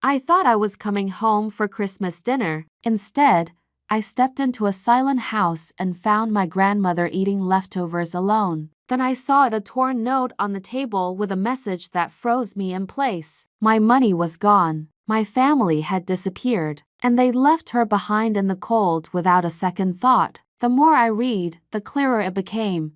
I thought I was coming home for Christmas dinner. Instead, I stepped into a silent house and found my grandmother eating leftovers alone. Then I saw a torn note on the table with a message that froze me in place. My money was gone. My family had disappeared, and they'd left her behind in the cold without a second thought. The more I read, the clearer it became.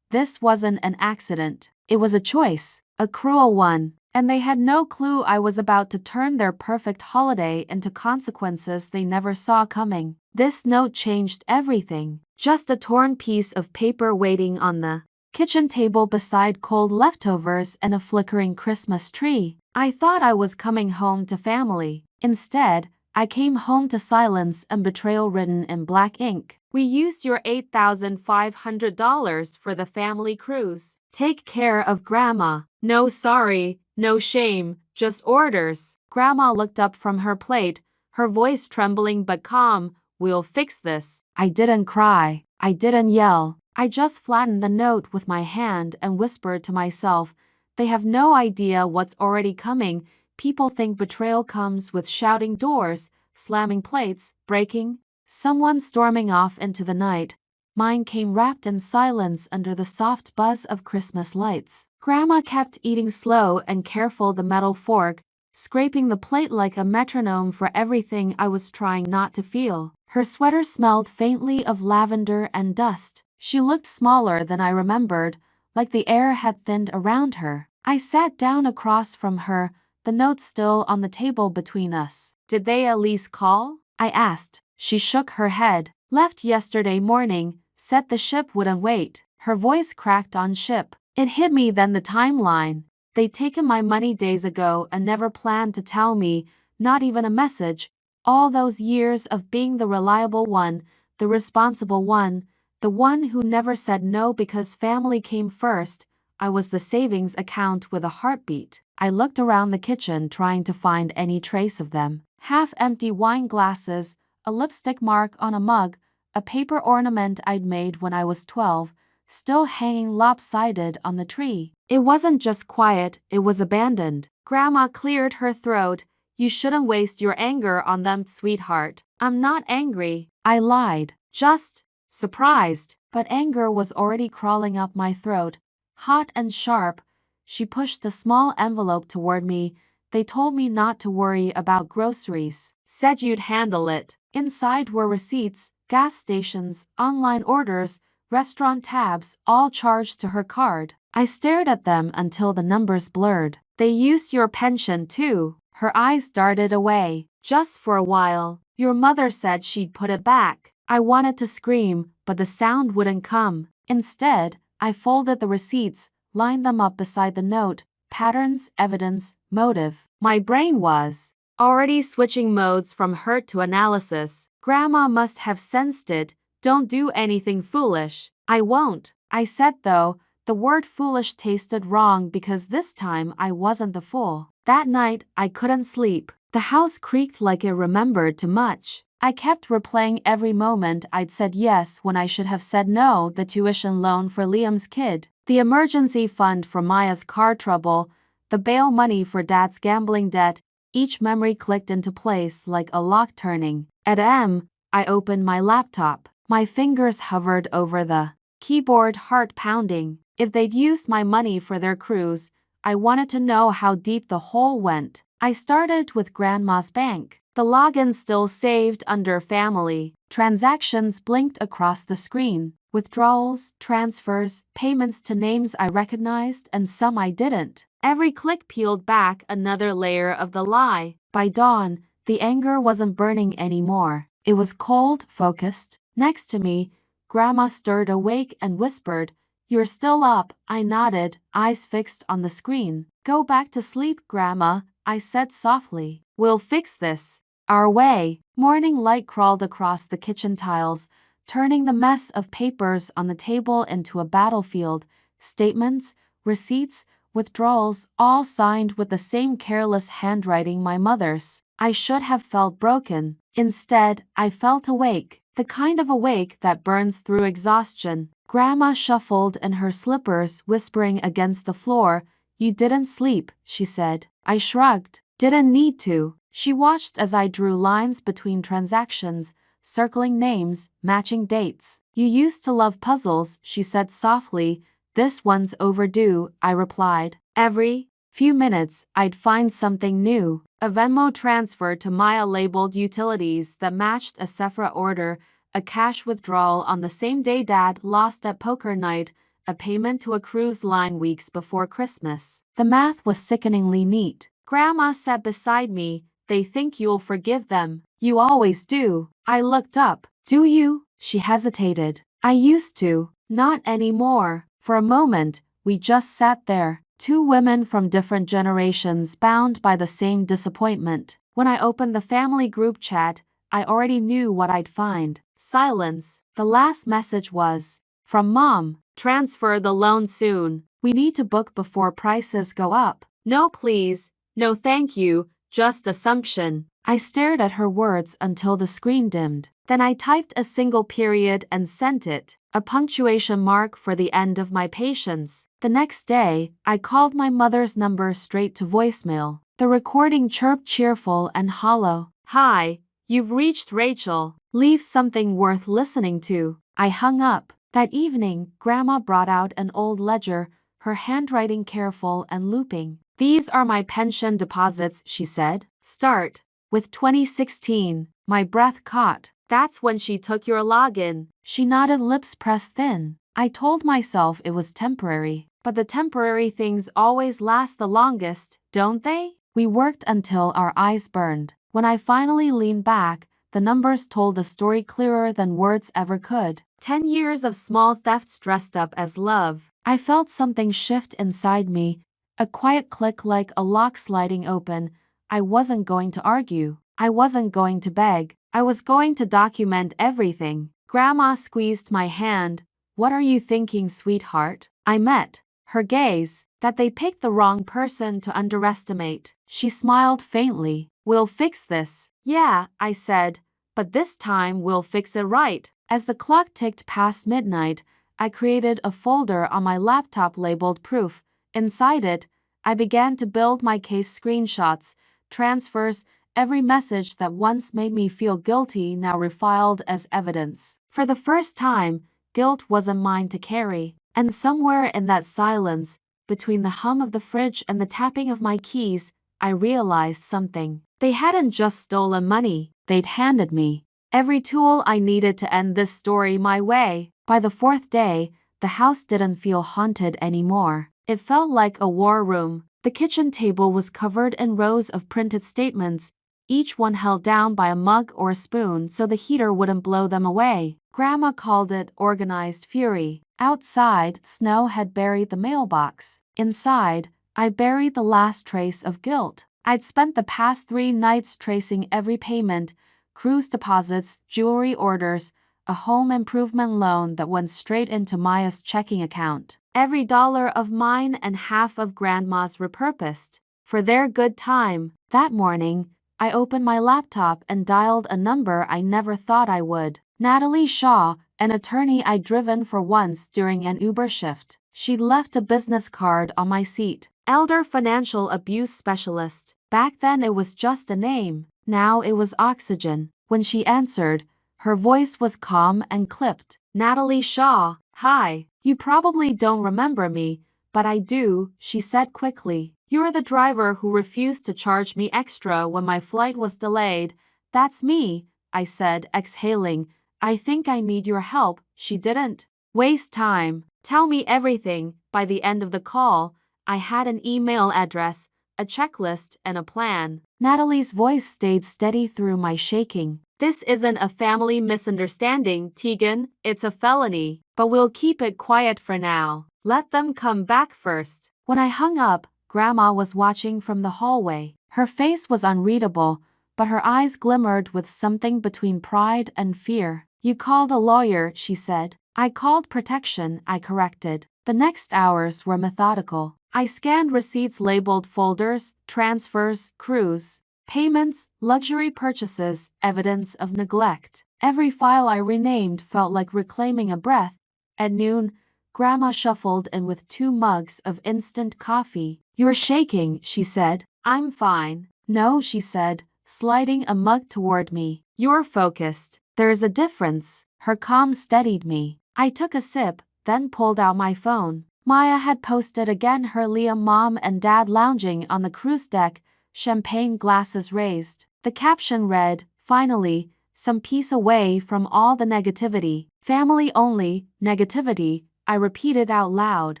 This wasn't an accident. It was a choice, a cruel one, and they had no clue I was about to turn their perfect holiday into consequences they never saw coming. This note changed everything. Just a torn piece of paper waiting on the kitchen table beside cold leftovers and a flickering Christmas tree. I thought I was coming home to family. Instead, I came home to silence and betrayal written in black ink. We used your $8,500 for the family cruise. Take care of Grandma. No sorry, no shame, just orders. Grandma looked up from her plate, her voice trembling but calm. We'll fix this. I didn't cry. I didn't yell. I just flattened the note with my hand and whispered to myself, they have no idea what's already coming. People think betrayal comes with shouting doors, slamming plates, breaking, someone storming off into the night. Mine came wrapped in silence under the soft buzz of Christmas lights. Grandma kept eating slow and careful, the metal fork, scraping the plate like a metronome for everything I was trying not to feel. Her sweater smelled faintly of lavender and dust. She looked smaller than I remembered, like the air had thinned around her. I sat down across from her, the note still on the table between us. Did they at least call? I asked. She shook her head. Left yesterday morning, said the ship wouldn't wait. Her voice cracked on ship. It hit me then, the timeline. They'd taken my money days ago and never planned to tell me, not even a message. All those years of being the reliable one, the responsible one, the one who never said no because family came first. I was the savings account with a heartbeat. I looked around the kitchen trying to find any trace of them. Half-empty wine glasses, a lipstick mark on a mug, a paper ornament I'd made when I was 12, still hanging lopsided on the tree. It wasn't just quiet, it was abandoned. Grandma cleared her throat. You shouldn't waste your anger on them, sweetheart. I'm not angry, I lied. Just surprised. But anger was already crawling up my throat, hot and sharp. She pushed a small envelope toward me. They told me not to worry about groceries. Said you'd handle it. Inside were receipts, gas stations, online orders, restaurant tabs, all charged to her card. I stared at them until the numbers blurred. They used your pension too. Her eyes darted away. Just for a while. Your mother said she'd put it back. I wanted to scream, but the sound wouldn't come. Instead, I folded the receipts, lined them up beside the note. Patterns, evidence, motive. My brain was already switching modes from hurt to analysis. Grandma must have sensed it. Don't do anything foolish. I won't. I said, though. The word foolish tasted wrong because this time I wasn't the fool. That night, I couldn't sleep. The house creaked like it remembered too much. I kept replaying every moment I'd said yes when I should have said no. The tuition loan for Liam's kid, the emergency fund for Maya's car trouble, the bail money for Dad's gambling debt. Each memory clicked into place like a lock turning. At M, I opened my laptop. My fingers hovered over the keyboard, heart pounding. If they'd used my money for their cruise, I wanted to know how deep the hole went. I started with Grandma's bank. The login still saved under family. Transactions blinked across the screen. Withdrawals, transfers, payments to names I recognized and some I didn't. Every click peeled back another layer of the lie. By dawn, the anger wasn't burning anymore. It was cold, focused. Next to me, Grandma stirred awake and whispered, "You're still up." I nodded, eyes fixed on the screen. "Go back to sleep, Grandma," I said softly. "We'll fix this our way." Morning light crawled across the kitchen tiles, turning the mess of papers on the table into a battlefield. Statements, receipts, withdrawals, all signed with the same careless handwriting my mother's. I should have felt broken. Instead, I felt awake. The kind of awake that burns through exhaustion. Grandma shuffled in her slippers, whispering against the floor. "You didn't sleep," she said. I shrugged. didn't need to. She watched as I drew lines between transactions, circling names, matching dates. You used to love puzzles, she said softly. This one's overdue, I replied. Every few minutes, I'd find something new. A Venmo transfer to Maya labeled utilities that matched a Sephora order, a cash withdrawal on the same day Dad lost at poker night, a payment to a cruise line weeks before Christmas. The math was sickeningly neat. Grandma sat beside me. They think you'll forgive them. You always do. I looked up. Do you? She hesitated. I used to. Not anymore. For a moment, we just sat there. Two women from different generations bound by the same disappointment. When I opened the family group chat, I already knew what I'd find. Silence. The last message was, from Mom, transfer the loan soon. We need to book before prices go up. No please. No thank you. Just assumption. I stared at her words until the screen dimmed. Then I typed a single period and sent it, a punctuation mark for the end of my patience. The next day, I called my mother's number straight to voicemail. The recording chirped cheerful and hollow. Hi, you've reached Rachel. Leave something worth listening to. I hung up. That evening, Grandma brought out an old ledger, her handwriting careful and looping. These are my pension deposits, she said. Start with 2016. My breath caught. That's when she took your login. She nodded, lips pressed thin. I told myself it was temporary. But the temporary things always last the longest, don't they? We worked until our eyes burned. When I finally leaned back, the numbers told a story clearer than words ever could. 10 years of small thefts dressed up as love. I felt something shift inside me, a quiet click like a lock sliding open. I wasn't going to argue. I wasn't going to beg. I was going to document everything. Grandma squeezed my hand. What are you thinking, sweetheart? I met her gaze, that they picked the wrong person to underestimate. She smiled faintly. We'll fix this. Yeah, I said, but this time we'll fix it right. As the clock ticked past midnight, I created a folder on my laptop labeled Proof. Inside it, I began to build my case: screenshots, transfers, every message that once made me feel guilty now refiled as evidence. For the first time, guilt wasn't mine to carry. And somewhere in that silence, between the hum of the fridge and the tapping of my keys, I realized something. They hadn't just stolen money, they'd handed me every tool I needed to end this story my way. By the fourth day, the house didn't feel haunted anymore. It felt like a war room. The kitchen table was covered in rows of printed statements, each one held down by a mug or a spoon so the heater wouldn't blow them away. Grandma called it organized fury. Outside, snow had buried the mailbox. Inside, I buried the last trace of guilt. I'd spent the past 3 nights tracing every payment, cruise deposits, jewelry orders, a home improvement loan that went straight into Maya's checking account. Every dollar of mine and half of Grandma's repurposed for their good time. That morning, I opened my laptop and dialed a number I never thought I would. Natalie Shaw, an attorney I'd driven for once during an Uber shift. She'd left a business card on my seat. Elder financial abuse specialist. Back then it was just a name. Now it was oxygen. When she answered, her voice was calm and clipped. Natalie Shaw, hi. You probably don't remember me, but I do, she said quickly. You're the driver who refused to charge me extra when my flight was delayed. That's me, I said, exhaling. I think I need your help. She didn't waste time. Tell me everything. By the end of the call, I had an email address, a checklist, and a plan. Natalie's voice stayed steady through my shaking. This isn't a family misunderstanding, Tegan. It's a felony. But we'll keep it quiet for now. Let them come back first. When I hung up, Grandma was watching from the hallway. Her face was unreadable, but her eyes glimmered with something between pride and fear. You called a lawyer, she said. I called protection, I corrected. The next hours were methodical. I scanned receipts labeled folders, transfers, cruise payments, luxury purchases, evidence of neglect. Every file I renamed felt like reclaiming a breath. At noon, Grandma shuffled in with 2 mugs of instant coffee. You're shaking, she said. I'm fine. No, she said, sliding a mug toward me. You're focused. There's a difference. Her calm steadied me. I took a sip, then pulled out my phone. Maya had posted again her Liam mom and dad lounging on the cruise deck, champagne glasses raised. The caption read, "Finally, some peace away from all the negativity. Family only, negativity," I repeated out loud.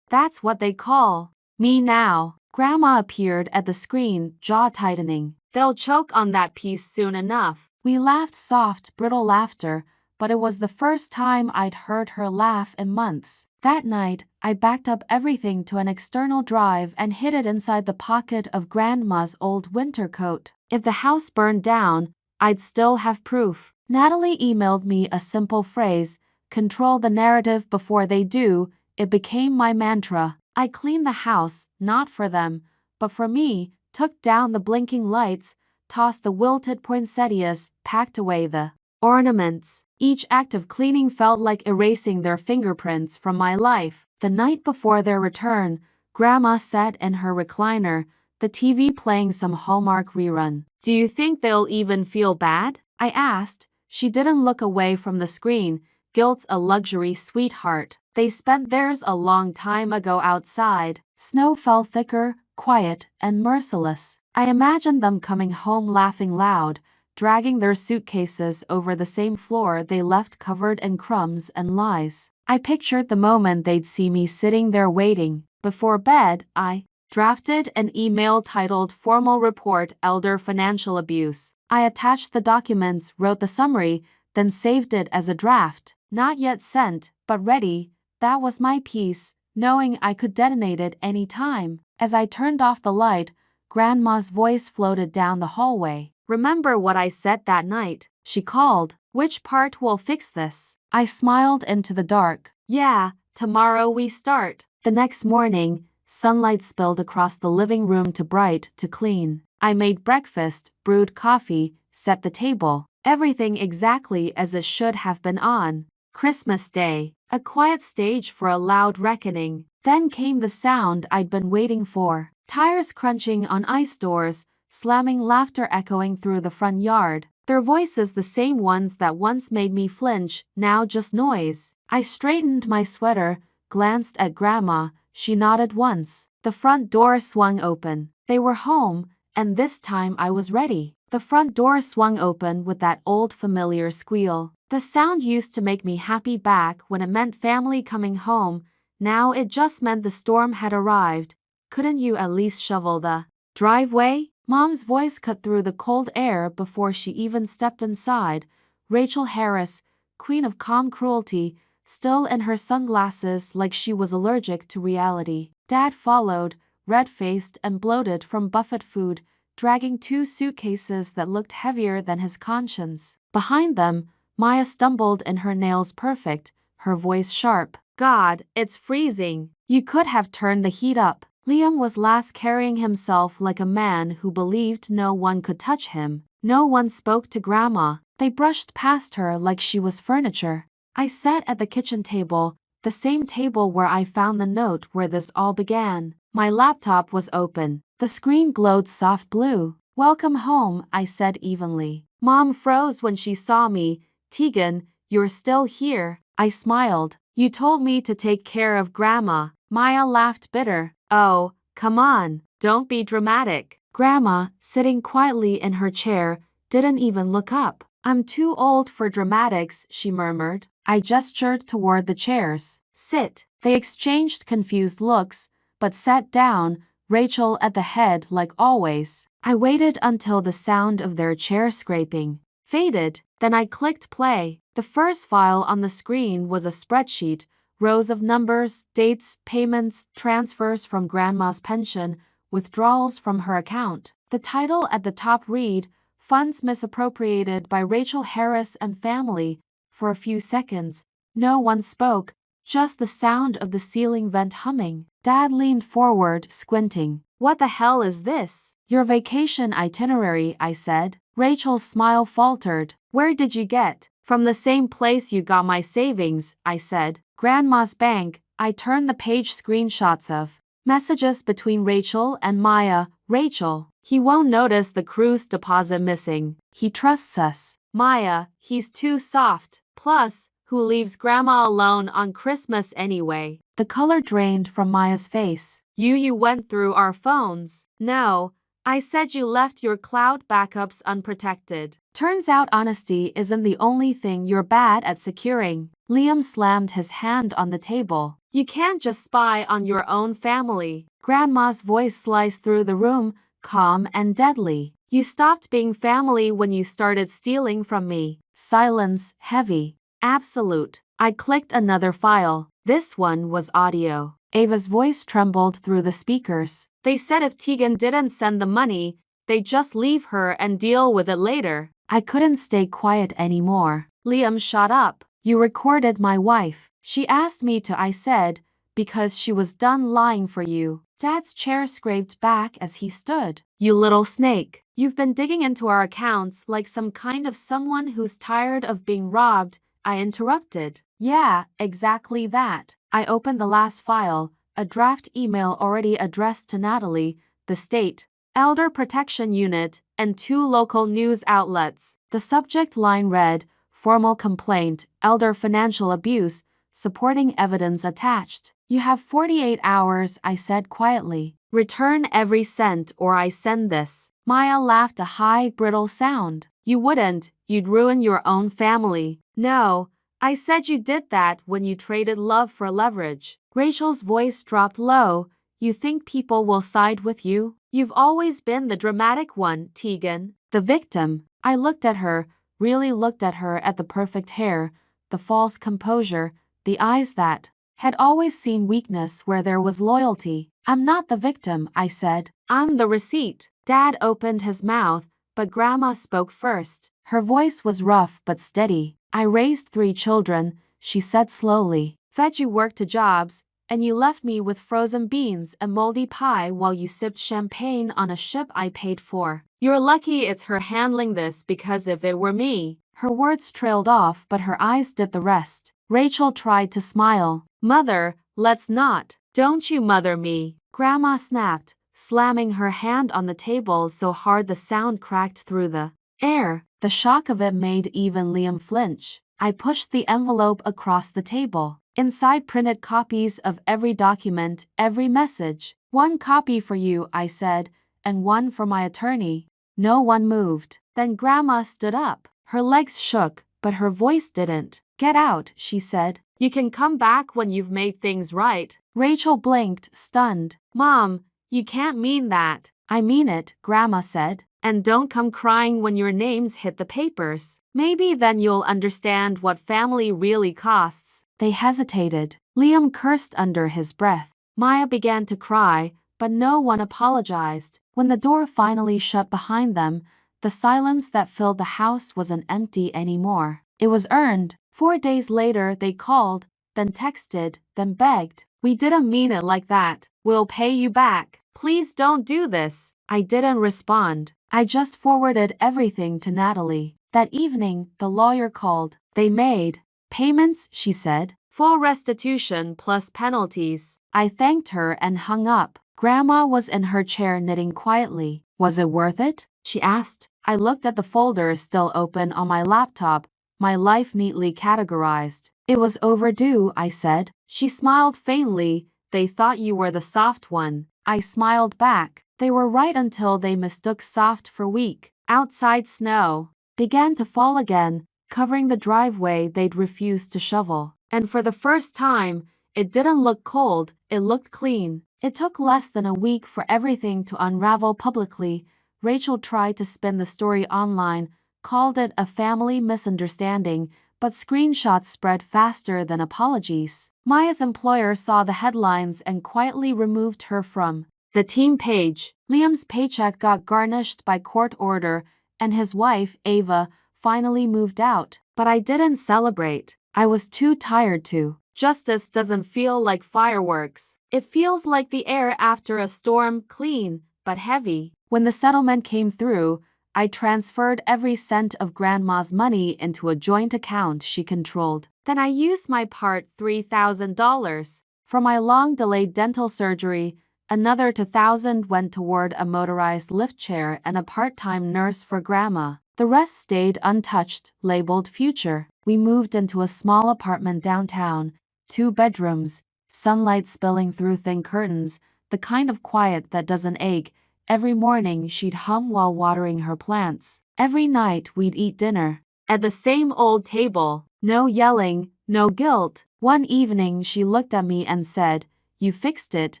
That's what they call me now. Grandma appeared at the screen, jaw tightening. They'll choke on that piece soon enough. We laughed soft, brittle laughter, but it was the first time I'd heard her laugh in months. That night, I backed up everything to an external drive and hid it inside the pocket of Grandma's old winter coat. If the house burned down, I'd still have proof. Natalie emailed me a simple phrase, "Control the narrative before they do." It became my mantra. I cleaned the house, not for them, but for me, took down the blinking lights, tossed the wilted poinsettias, packed away the ornaments. Each act of cleaning felt like erasing their fingerprints from my life. The night before their return, Grandma sat in her recliner, the TV playing some Hallmark rerun. "Do you think they'll even feel bad?" I asked. She didn't look away from the screen. "Guilt's a luxury, sweetheart. They spent theirs a long time ago outside." Snow fell thicker, quiet, and merciless. I imagined them coming home laughing loud, dragging their suitcases over the same floor they left covered in crumbs and lies. I pictured the moment they'd see me sitting there waiting. Before bed, I drafted an email titled "Formal Report Elder Financial Abuse." I attached the documents, wrote the summary, then saved it as a draft. Not yet sent, but ready. That was my piece, knowing I could detonate it any time. As I turned off the light, Grandma's voice floated down the hallway. "Remember what I said that night?" she called. "Which part will fix this?" I smiled into the dark. "Yeah, tomorrow we start." The next morning, sunlight spilled across the living room too bright to clean. I made breakfast, brewed coffee, set the table. Everything exactly as it should have been on Christmas Day. A quiet stage for a loud reckoning. Then came the sound I'd been waiting for. Tires crunching on ice doors, slamming laughter echoing through the front yard. Their voices the same ones that once made me flinch, now just noise. I straightened my sweater, glanced at Grandma. She nodded once. The front door swung open. They were home, and this time I was ready. The front door swung open with that old familiar squeal. The sound used to make me happy back when it meant family coming home. Now it just meant the storm had arrived. "Couldn't you at least shovel the driveway?" Mom's voice cut through the cold air before she even stepped inside. Rachel Harris, queen of calm cruelty, still in her sunglasses like she was allergic to reality. Dad followed, red-faced and bloated from buffet food, dragging 2 suitcases that looked heavier than his conscience. Behind them, Maya stumbled in her nails perfect, her voice sharp. "God, it's freezing. You could have turned the heat up." Liam was last carrying himself like a man who believed no one could touch him. No one spoke to Grandma. They brushed past her like she was furniture. I sat at the kitchen table, the same table where I found the note where this all began. My laptop was open. The screen glowed soft blue. "Welcome home," I said evenly. Mom froze when she saw me. "Tegan, you're still here." I smiled. "You told me to take care of Grandma." Maya laughed bitter. "Oh, come on, don't be dramatic." Grandma, sitting quietly in her chair, didn't even look up. "I'm too old for dramatics," she murmured. I gestured toward the chairs. "Sit." They exchanged confused looks, but sat down, Rachel at the head like always. I waited until the sound of their chair scraping faded, then I clicked play. The first file on the screen was a spreadsheet, rows of numbers, dates, payments, transfers from Grandma's pension, withdrawals from her account. The title at the top read, "Funds Misappropriated by Rachel Harris and Family." For a few seconds, no one spoke, just the sound of the ceiling vent humming. Dad leaned forward, squinting. "What the hell is this?" "Your vacation itinerary," I said. Rachel's smile faltered. "Where did you get?" "From the same place you got my savings," I said. "Grandma's bank." I turned the page screenshots of messages between Rachel and Maya. "Rachel, He won't notice the cruise deposit missing. He trusts us. Maya, he's too soft. Plus, who leaves grandma alone on Christmas anyway? The color drained from Maya's face. You went through our phones. No, I said you left your cloud backups unprotected. Turns out honesty isn't the only thing you're bad at securing. Liam slammed his hand on the table. You can't just spy on your own family. Grandma's voice sliced through the room, calm and deadly. You stopped being family when you started stealing from me. Silence, heavy. Absolute. I clicked another file. This one was audio. Ava's voice trembled through the speakers. They said if Tegan didn't send the money, they'd just leave her and deal with it later. I couldn't stay quiet anymore. Liam shot up. You recorded my wife. She asked me to, I said, because she was done lying for you. Dad's chair scraped back as he stood. You little snake. You've been digging into our accounts like some kind of someone who's tired of being robbed, I interrupted. Yeah, exactly that. I opened the last file, a draft email already addressed to Natalie, the state, Elder Protection Unit, and 2 local news outlets. The subject line read, Formal complaint, elder financial abuse, supporting evidence attached. You have 48 hours, I said quietly. Return every cent or I send this. Maya laughed a high, brittle sound. You wouldn't, you'd ruin your own family. No, I said you did that when you traded love for leverage. Rachel's voice dropped low. You think people will side with you? You've always been the dramatic one, Tegan. The victim. I looked at her, really looked at her, at the perfect hair, the false composure, the eyes that had always seen weakness where there was loyalty. I'm not the victim, I said. I'm the receipt. Dad opened his mouth, but Grandma spoke first. Her voice was rough but steady. I raised 3 children, she said slowly. Fed you work to jobs, and you left me with frozen beans and moldy pie while you sipped champagne on a ship I paid for. You're lucky it's her handling this, because if it were me. Her words trailed off, but her eyes did the rest. Rachel tried to smile. Mother, let's not. Don't you mother me. Grandma snapped, slamming her hand on the table so hard the sound cracked through the air. The shock of it made even Liam flinch. I pushed the envelope across the table. Inside printed copies of every document, every message. 1 copy for you, I said, and 1 for my attorney. No one moved. Then Grandma stood up. Her legs shook, but her voice didn't. Get out, she said. You can come back when you've made things right. Rachel blinked, stunned. Mom, you can't mean that. I mean it, Grandma said. And don't come crying when your names hit the papers. Maybe then you'll understand what family really costs. They hesitated. Liam cursed under his breath. Maya began to cry, but no one apologized. When the door finally shut behind them, the silence that filled the house wasn't empty anymore. It was earned. 4 days later they called, then texted, then begged. We didn't mean it like that. We'll pay you back. Please don't do this. I didn't respond. I just forwarded everything to Natalie. That evening, the lawyer called. They made payments, she said. Full restitution plus penalties. I thanked her and hung up. Grandma was in her chair knitting quietly. Was it worth it? She asked. I looked at the folder still open on my laptop, my life neatly categorized. It was overdue, I said. She smiled faintly. They thought you were the soft one. I smiled back. They were right until they mistook soft for weak. Outside snow began to fall again, covering the driveway they'd refused to shovel. And for the first time, it didn't look cold, it looked clean. It took less than a week for everything to unravel publicly. Rachel tried to spin the story online, called it a family misunderstanding, but screenshots spread faster than apologies. Maya's employer saw the headlines and quietly removed her from the team page. Liam's paycheck got garnished by court order, and his wife, Ava, finally moved out. But I didn't celebrate. I was too tired to. Justice doesn't feel like fireworks. It feels like the air after a storm, clean, but heavy. When the settlement came through, I transferred every cent of Grandma's money into a joint account she controlled. Then I used my part $3,000 for my long-delayed dental surgery, Another 2,000 went toward a motorized lift chair and a part-time nurse for Grandma. The rest stayed untouched, labeled future. We moved into a small apartment downtown, 2 bedrooms, sunlight spilling through thin curtains, the kind of quiet that doesn't ache. Every morning she'd hum while watering her plants. Every night we'd eat dinner at the same old table. No yelling, no guilt. One evening she looked at me and said, "You fixed it."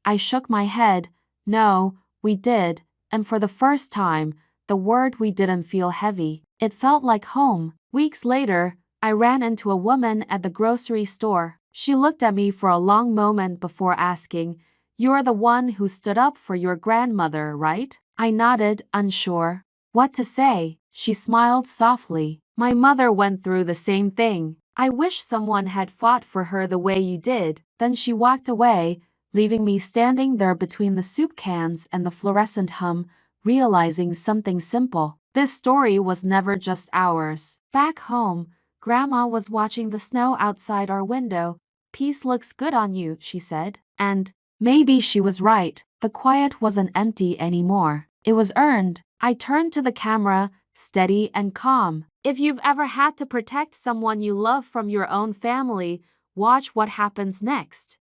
I shook my head. No, we did. And for the first time, the word we didn't feel heavy. It felt like home. Weeks later, I ran into a woman at the grocery store. She looked at me for a long moment before asking, "You're the one who stood up for your grandmother, right?" I nodded, unsure what to say. She smiled softly. "My mother went through the same thing. I wish someone had fought for her the way you did." Then she walked away, leaving me standing there between the soup cans and the fluorescent hum, realizing something simple. This story was never just ours. Back home, Grandma was watching the snow outside our window. "Peace looks good on you," she said. And maybe she was right. The quiet wasn't empty anymore. It was earned. I turned to the camera, steady and calm. If you've ever had to protect someone you love from your own family, watch what happens next.